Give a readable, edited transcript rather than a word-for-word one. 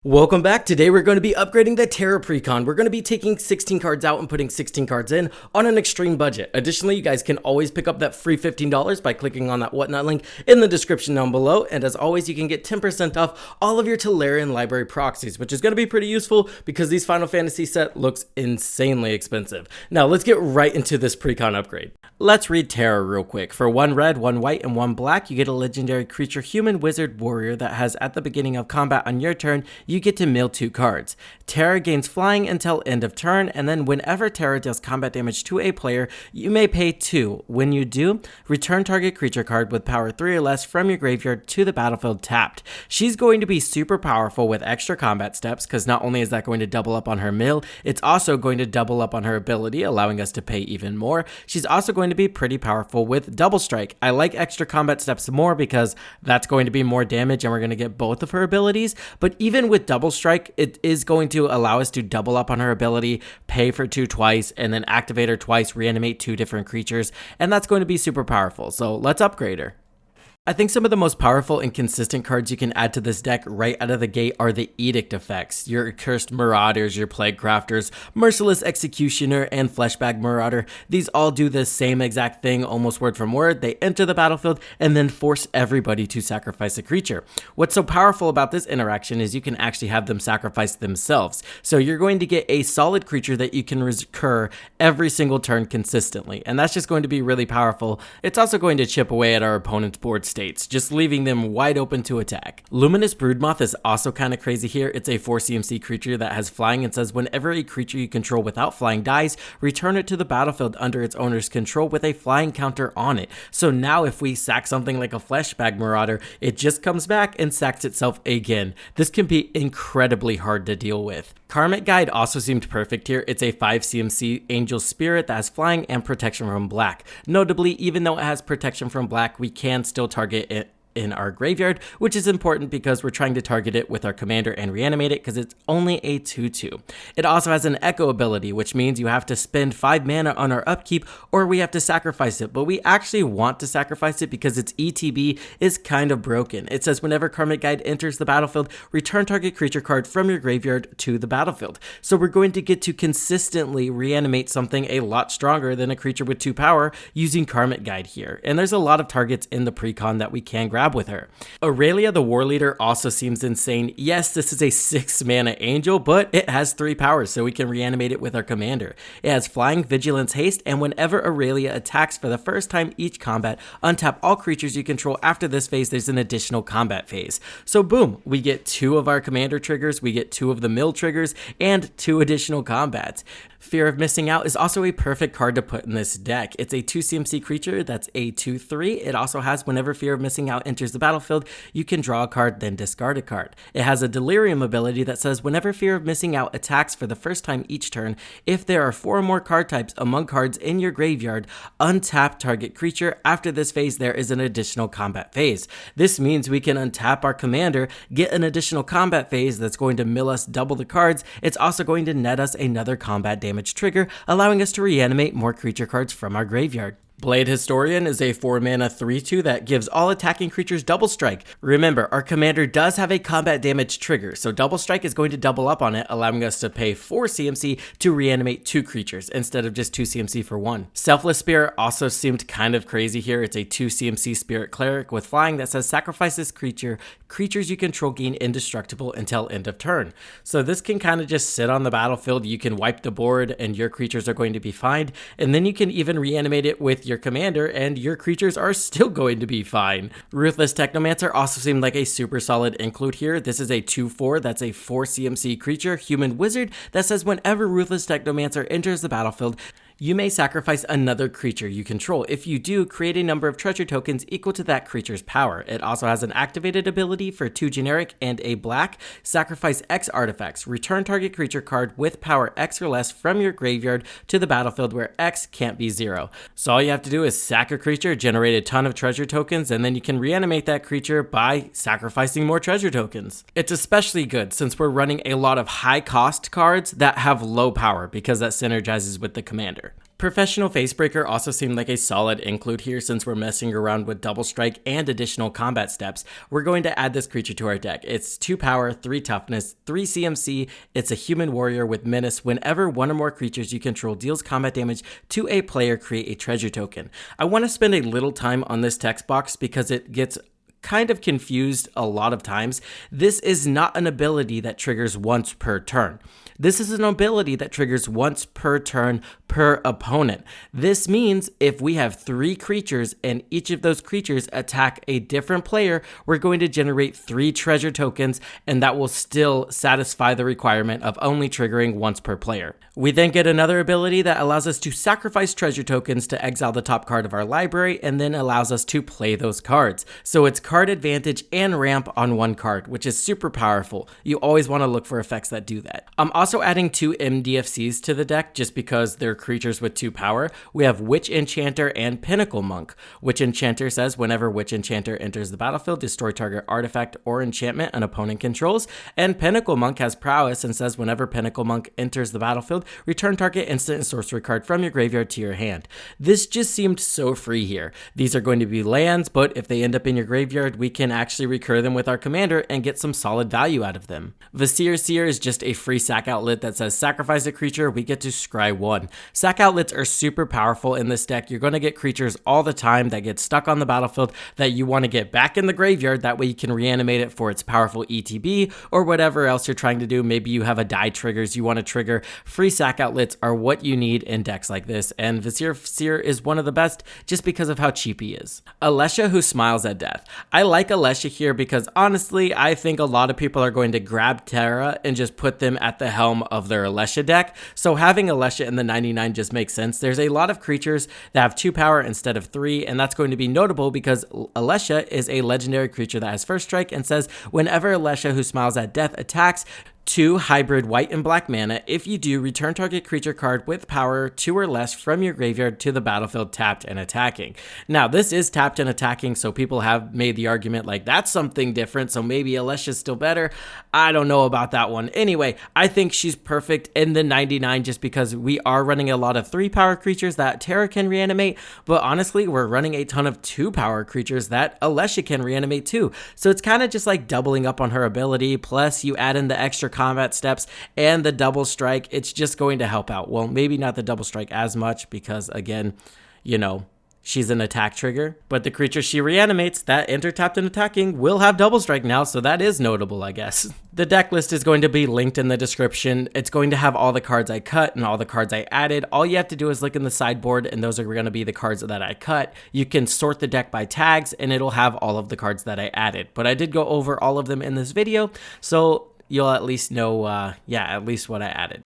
Welcome back. Today we're going to be upgrading the Terra Precon. We're going to be taking 16 cards out and putting 16 cards in on an extreme budget. Additionally, you guys can always pick up that free $15 by clicking on that whatnot link in the description down below. And as always, you can get 10% off all of your Tellurian library proxies, which is going to be pretty useful because these Final Fantasy set looks insanely expensive. Now let's get right into this Precon upgrade. Let's read Terra real quick. For 1 red, 1 white, and 1 black, you get a legendary creature human wizard warrior that has at the beginning of combat on your turn, you get to mill 2 cards. Terra gains flying until end of turn, and then whenever Terra deals combat damage to a player, you may pay 2. When you do, return target creature card with power 3 or less from your graveyard to the battlefield tapped. She's going to be super powerful with extra combat steps, because not only is that going to double up on her mill, it's also going to double up on her ability, allowing us to pay even more. She's also going to be pretty powerful with double strike. I like extra combat steps more because that's going to be more damage and we're going to get both of her abilities, but even with double strike, it is going to allow us to double up on her ability, pay for 2 twice, and then activate her twice, reanimate 2 different creatures, and that's going to be super powerful. So let's upgrade her. I think some of the most powerful and consistent cards you can add to this deck right out of the gate are the Edict Effects. Your Accursed Marauders, your Plague Crafters, Merciless Executioner, and Fleshbag Marauder. These all do the same exact thing, almost word from word. They enter the battlefield and then force everybody to sacrifice a creature. What's so powerful about this interaction is you can actually have them sacrifice themselves. So you're going to get a solid creature that you can recur every single turn consistently, and that's just going to be really powerful. It's also going to chip away at our opponent's board states, just leaving them wide open to attack. Luminous Broodmoth is also kind of crazy here. It's a 4 CMC creature that has flying and says whenever a creature you control without flying dies, return it to the battlefield under its owner's control with a flying counter on it. So now if we sack something like a Fleshbag Marauder, it just comes back and sacks itself again. This can be incredibly hard to deal with. Karmic Guide also seemed perfect here. It's a 5 CMC Angel Spirit that has flying and protection from black. Notably, even though it has protection from black, we can still target it in our graveyard, which is important because we're trying to target it with our commander and reanimate it because it's only a 2/2. It also has an echo ability, which means you have to spend 5 mana on our upkeep or we have to sacrifice it, but we actually want to sacrifice it because its ETB is kind of broken. It says whenever Karmic Guide enters the battlefield, return target creature card from your graveyard to the battlefield. So we're going to get to consistently reanimate something a lot stronger than a creature with 2 power using Karmic Guide here. And there's a lot of targets in the Precon that we can grab with her. Aurelia, the war leader, also seems insane. Yes, this is a 6 mana angel, but it has 3 powers, so we can reanimate it with our commander. It has flying, vigilance, haste, and whenever Aurelia attacks for the first time each combat, untap all creatures you control. After this phase, there's an additional combat phase. So boom, we get 2 of our commander triggers, we get 2 of the mill triggers, and 2 additional combats. Fear of Missing Out is also a perfect card to put in this deck. It's a 2 CMC creature that's a 2/3. It also has whenever Fear of Missing Out enters the battlefield, you can draw a card, then discard a card. It has a Delirium ability that says whenever Fear of Missing Out attacks for the first time each turn, if there are 4 or more card types among cards in your graveyard, untap target creature. After this phase, there is an additional combat phase. This means we can untap our commander, get an additional combat phase that's going to mill us double the cards. It's also going to net us another combat damage trigger, allowing us to reanimate more creature cards from our graveyard. Blade Historian is a 4 mana 3/2 that gives all attacking creatures double strike. Remember, our commander does have a combat damage trigger, so double strike is going to double up on it, allowing us to pay 4 CMC to reanimate 2 creatures instead of just 2 CMC for 1. Selfless Spirit also seemed kind of crazy here. It's a 2 CMC Spirit Cleric with flying that says sacrifice this creature. Creatures you control gain indestructible until end of turn. So this can kind of just sit on the battlefield. You can wipe the board and your creatures are going to be fine, and then you can even reanimate it with your commander and your creatures are still going to be fine. Ruthless Technomancer also seemed like a super solid include here. This is a 2/4 that's a 4 CMC creature, human wizard, that says whenever Ruthless Technomancer enters the battlefield, you may sacrifice another creature you control. If you do, create a number of treasure tokens equal to that creature's power. It also has an activated ability for 2 generic and a black. Sacrifice X artifacts. Return target creature card with power X or less from your graveyard to the battlefield where X can't be 0. So all you have to do is sack a creature, generate a ton of treasure tokens, and then you can reanimate that creature by sacrificing more treasure tokens. It's especially good since we're running a lot of high cost cards that have low power because that synergizes with the commander. Professional Facebreaker also seemed like a solid include here since we're messing around with double strike and additional combat steps. We're going to add this creature to our deck. It's 2 power, 3 toughness, 3 CMC. It's a human warrior with menace. Whenever one or more creatures you control deals combat damage to a player, create a treasure token. I want to spend a little time on this text box because it gets kind of confused a lot of times. This is not an ability that triggers once per turn. This is an ability that triggers once per turn per opponent. This means if we have 3 creatures and each of those creatures attack a different player, we're going to generate 3 treasure tokens, and that will still satisfy the requirement of only triggering once per player. We then get another ability that allows us to sacrifice treasure tokens to exile the top card of our library and then allows us to play those cards. So it's card advantage and ramp on one card, which is super powerful. You always want to look for effects that do that. I'm also adding 2 MDFCs to the deck just because they're creatures with 2 power. We have Witch Enchanter and Pinnacle Monk. Witch Enchanter says whenever Witch Enchanter enters the battlefield, destroy target artifact or enchantment an opponent controls. And Pinnacle Monk has prowess and says whenever Pinnacle Monk enters the battlefield, return target instant and sorcery card from your graveyard to your hand. This just seemed so free here. These are going to be lands, but if they end up in your graveyard, we can actually recur them with our commander and get some solid value out of them. Vizier Seer is just a free sack outlet that says sacrifice a creature, we get to scry 1. Sack outlets are super powerful in this deck. You're going to get creatures all the time that get stuck on the battlefield that you want to get back in the graveyard. That way you can reanimate it for its powerful ETB or whatever else you're trying to do. Maybe you have a die triggers you want to trigger. Free sack outlets are what you need in decks like this, and Vizier Seer is one of the best just because of how cheap he is. Alicia, who smiles at death. I like Alicia here because honestly, I think a lot of people are going to grab Terra and just put them at the helm of their Alicia deck. So having Alicia in the 99 just makes sense. There's a lot of creatures that have 2 power instead of 3, and that's going to be notable because Alicia is a legendary creature that has first strike and says whenever Alicia, who smiles at death, attacks, 2 hybrid white and black mana. If you do, return target creature card with power 2 or less from your graveyard to the battlefield tapped and attacking. Now, this is tapped and attacking, so people have made the argument like that's something different, so maybe Alicia's still better. I don't know about that one. Anyway, I think she's perfect in the 99 just because we are running a lot of 3 power creatures that Terra can reanimate, but honestly, we're running a ton of 2 power creatures that Alicia can reanimate too. So it's kind of just like doubling up on her ability, plus you add in the extra combat steps and the double strike. It's just going to help out. Well, maybe not the double strike as much because again, you know, she's an attack trigger, but the creature she reanimates that enter tapped and attacking will have double strike now, so that is notable, I guess. The deck list is going to be linked in the description. It's going to have all the cards I cut and all the cards I added. All you have to do is look in the sideboard, and those are going to be the cards that I cut. You can sort the deck by tags, and it'll have all of the cards that I added, but I did go over all of them in this video, so you'll at least know, at least what I added.